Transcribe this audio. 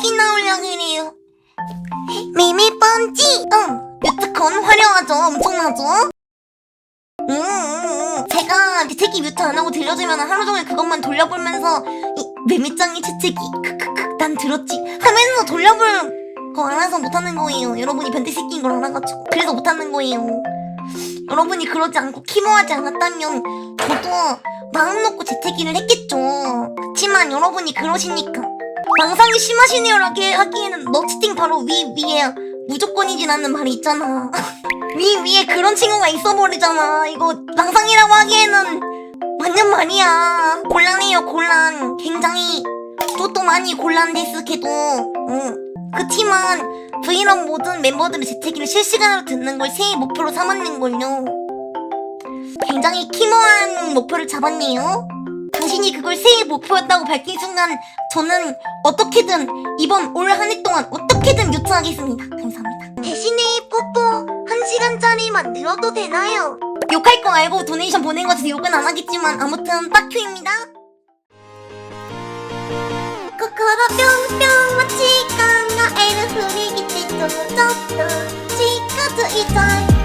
재채기 나오려고 그래요. 미미 뻔지. 뮤트건 화려하죠. 엄청나죠? 제가 재채기 뮤트 안 하고 들려주면 하루 종일 그것만 돌려보면서 매미짱이 재채기 크크크 난 들었지 하면서 돌려볼 거 알아서 못하는 거예요. 여러분이 변태새끼인 걸 알아가지고 그래서 못하는 거예요. 여러분이 그러지 않고 키모하지 않았다면 저도 마음 놓고 재채기를 했겠죠. 그치만 여러분이 그러시니까 망상이 심하시네요 하기에는 너치팅 바로 위에 무조건이진 않는 말이 있잖아. 위에 그런 친구가 있어버리잖아. 이거 망상이라고 하기에는 완전 말이야. 곤란해요 곤란. 굉장히 또 많이 곤란데스케도. 그치만 브이로그 모든 멤버들의 재채기를 실시간으로 듣는 걸 새해 목표로 삼았는걸요. 굉장히 키모한 목표를 잡았네요. 당신이 그걸 새해 목표였다고 밝힌 순간 저는 어떻게든 이번 올 한 해 동안 어떻게든 뮤트하겠습니다. 감사합니다. 대신에 뽀뽀 1시간짜리 만들어도 되나요? 욕할 거 알고 도네이션 보낸 거 같아서 욕은 안 하겠지만 아무튼 빠큐입니다. 코코로 뿅뿅 마치깡아 에르 흐리기 찌쪼쪼쪼 시카즈 이잘